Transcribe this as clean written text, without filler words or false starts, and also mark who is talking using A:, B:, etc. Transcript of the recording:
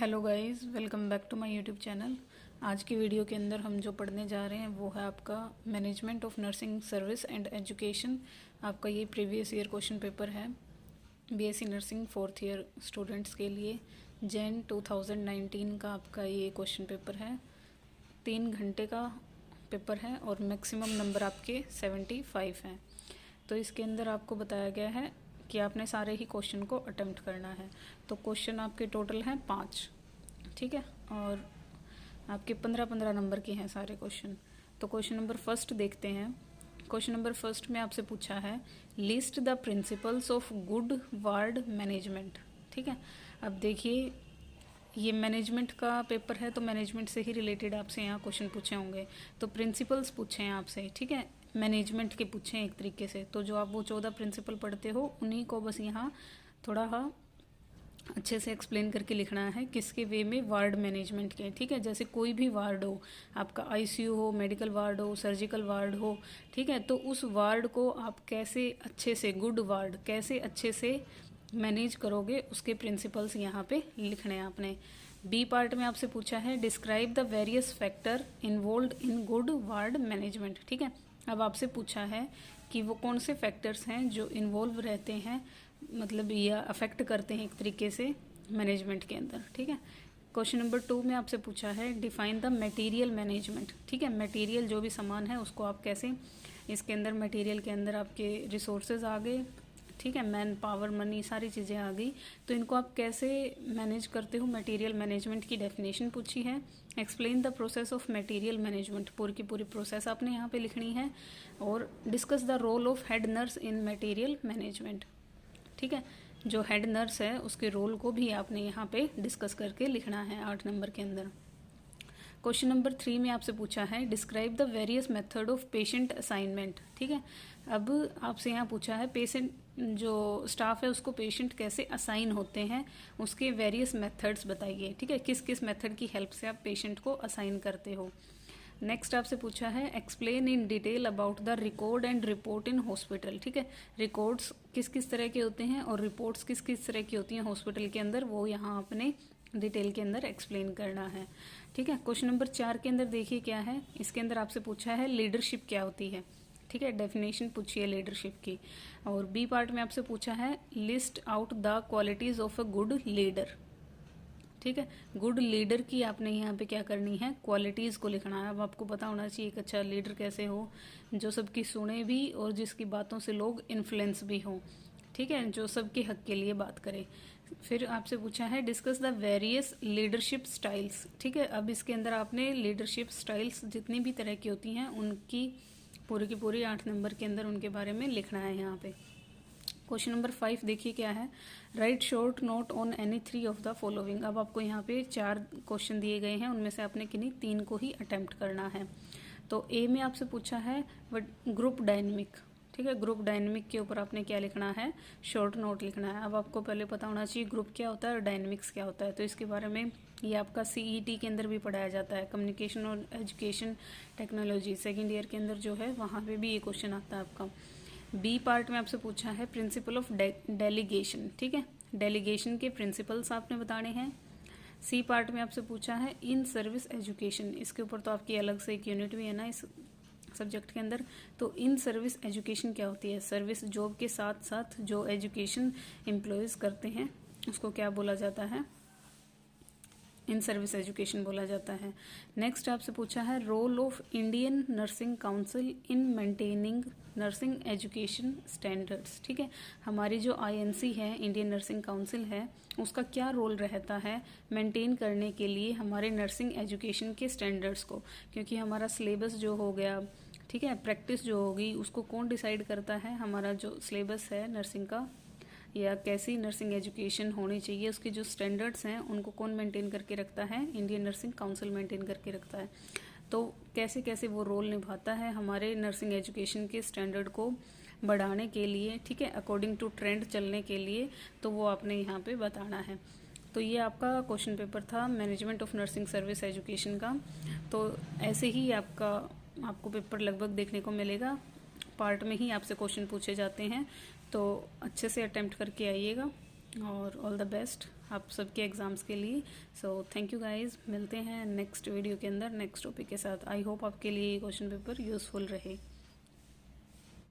A: Hello guys, welcome back to my YouTube channel. आज की video के अंदर हम जो पढ़ने जा रहे हैं वो है आपका management of nursing service and education. आपका ये प्रीवियस ईयर क्वेश्चन पेपर है BSc nursing fourth year students के लिए। जैन 2019 का आपका ये क्वेश्चन पेपर है। 3 घंटे का पेपर है और मैक्सिमम नंबर आपके 75 हैं। तो इसके अंदर आपको बताया गया है कि आपने सारे ही क्वेश्चन को अटेम्प्ट करना है। तो क्वेश्चन आपके टोटल हैं 5, ठीक है, और आपके 15-15 नंबर के हैं सारे क्वेश्चन। तो क्वेश्चन नंबर फर्स्ट देखते हैं। क्वेश्चन नंबर फर्स्ट में आपसे पूछा है list the principles of good ward management. ठीक है, अब देखिए ये मैनेजमेंट का पेपर है तो मैनेजमेंट से ही रिलेटेड आपसे यहाँ क्वेश्चन पूछे होंगे। तो प्रिंसिपल्स पूछे हैं आपसे, ठीक है, मैनेजमेंट के पूछे हैं एक तरीके से। तो जो आप वो 14 प्रिंसिपल पढ़ते हो उन्हीं को बस यहाँ थोड़ा अच्छे से एक्सप्लेन करके लिखना है किसके वे में वार्ड मैनेजमेंट के। ठीक है, जैसे कोई भी वार्ड हो, आपका आईसीयू हो, मेडिकल वार्ड हो, सर्जिकल वार्ड हो, ठीक है, तो उस वार्ड को आप कैसे अच्छे से, गुड वार्ड कैसे अच्छे से मैनेज करोगे, उसके प्रिंसिपल्स यहाँ पे लिखने हैं आपने। बी पार्ट में आपसे पूछा है describe the various factor involve in good ward management. ठीक है, अब आपसे पूछा है कि वो कौन से फैक्टर्स हैं जो इन्वॉल्व रहते हैं, मतलब या अफेक्ट करते हैं एक तरीके से मैनेजमेंट के अंदर। ठीक है, क्वेश्चन नंबर 2 में आपसे पूछा है डिफाइन द मटेरियल मैनेजमेंट। ठीक है, मटेरियल जो भी सामान है उसको आप कैसे, इसके अंदर मटेरियल के अंदर आपके रिसोर्सेज आ गए, ठीक है, मैन पावर, मनी, सारी चीज़ें आ गई, तो इनको आप कैसे मैनेज करते हो, मटेरियल मैनेजमेंट की डेफिनेशन पूछी है। Explain the process of material management, पूरी की पूरी प्रोसेस आपने यहाँ पे लिखनी है। और discuss the role of head nurse in material management. ठीक है, जो हेड नर्स है उसके रोल को भी आपने यहाँ पे डिस्कस करके लिखना है 8 नंबर के अंदर। क्वेश्चन नंबर 3 में आपसे पूछा है describe the various method of patient assignment. ठीक है, अब आपसे यहाँ पूछा है पेशेंट, जो स्टाफ है उसको पेशेंट कैसे असाइन होते हैं, उसके वेरियस मेथड्स बताइए। ठीक है, किस किस मेथड की हेल्प से आप पेशेंट को असाइन करते हो। नेक्स्ट आपसे पूछा है explain in detail about the record and report in hospital. ठीक है, रिकॉर्ड्स किस किस तरह के होते हैं और रिपोर्ट्स किस किस तरह की होती हैं हॉस्पिटल के अंदर, वो यहाँ आपने डिटेल के अंदर एक्सप्लेन करना है। ठीक है, क्वेश्चन नंबर 4 के अंदर देखिए क्या है, इसके अंदर आपसे पूछा है लीडरशिप क्या होती है। ठीक है, डेफिनेशन पूछी है लीडरशिप की। और बी पार्ट में आपसे पूछा है list out the qualities of a good leader. ठीक है, गुड लीडर की आपने यहाँ पे क्या करनी है, क्वालिटीज़ को लिखना है। अब आपको पता होना चाहिए एक अच्छा लीडर कैसे हो, जो सबकी सुने भी और जिसकी बातों से लोग इन्फ्लुएंस भी हों। ठीक है, जो सबके हक के लिए बात करे। फिर आपसे पूछा है discuss the various leadership styles. ठीक है, अब इसके अंदर आपने लीडरशिप स्टाइल्स जितनी भी तरह की होती हैं उनकी पूरी की पूरी 8 नंबर के अंदर उनके बारे में लिखना है यहाँ पे। क्वेश्चन नंबर 5 देखिए क्या है, right short note on any 3 of the following. अब आपको यहाँ पे 4 क्वेश्चन दिए गए हैं, उनमें से आपने किन्हीं 3 को ही अटेम्प्ट करना है। तो ए में आपसे पूछा है ग्रुप डायनेमिक। ठीक है, ग्रुप डायनेमिक के ऊपर आपने क्या लिखना है, शॉर्ट नोट लिखना है। अब आपको पहले पता होना चाहिए ग्रुप क्या होता है और डायनेमिक्स क्या होता है, तो इसके बारे में ये आपका सीईटी के अंदर भी पढ़ाया जाता है, कम्युनिकेशन और एजुकेशन टेक्नोलॉजी सेकेंड ईयर के अंदर जो है वहाँ पे भी ये क्वेश्चन आता है आपका। बी पार्ट में आपसे पूछा है प्रिंसिपल ऑफ डेलीगेशन। ठीक है, डेलीगेशन के प्रिंसिपल्स आपने बताने हैं। सी पार्ट में आपसे पूछा है इन सर्विस एजुकेशन, इसके ऊपर तो आपकी अलग से एक यूनिट भी है ना इस सब्जेक्ट के अंदर। तो इन सर्विस एजुकेशन क्या होती है, सर्विस जॉब के साथ साथ जो एजुकेशन एम्प्लॉयज़ करते हैं उसको क्या बोला जाता है, इन सर्विस एजुकेशन बोला जाता है। नेक्स्ट आपसे पूछा है role of Indian nursing council in maintaining nursing education standards. ठीक है, हमारी जो आईएनसी है, इंडियन नर्सिंग काउंसिल है, उसका क्या रोल रहता है मेंटेन करने के लिए हमारे नर्सिंग एजुकेशन के स्टैंडर्ड्स को, क्योंकि हमारा सिलेबस जो हो गया, ठीक है, प्रैक्टिस जो होगी उसको कौन डिसाइड करता है, हमारा जो सिलेबस है नर्सिंग का या कैसी नर्सिंग एजुकेशन होनी चाहिए, उसके जो स्टैंडर्ड्स हैं उनको कौन मेंटेन करके रखता है, इंडियन नर्सिंग काउंसिल मेंटेन करके रखता है। तो कैसे कैसे वो रोल निभाता है हमारे नर्सिंग एजुकेशन के स्टैंडर्ड को बढ़ाने के लिए, ठीक है, अकॉर्डिंग टू ट्रेंड चलने के लिए, तो वो आपने यहाँ पे बताना है। तो ये आपका क्वेश्चन पेपर था management of nursing service education का। तो ऐसे ही आपको पेपर लगभग देखने को मिलेगा, पार्ट में ही आपसे क्वेश्चन पूछे जाते हैं, तो अच्छे से अटेम्प्ट करके आइएगा। और ऑल द बेस्ट आप सबके एग्ज़ाम्स के लिए। सो थैंक यू गाइस, मिलते हैं नेक्स्ट वीडियो के अंदर नेक्स्ट टॉपिक के साथ। आई होप आपके लिए ये क्वेश्चन पेपर यूज़फुल रहे।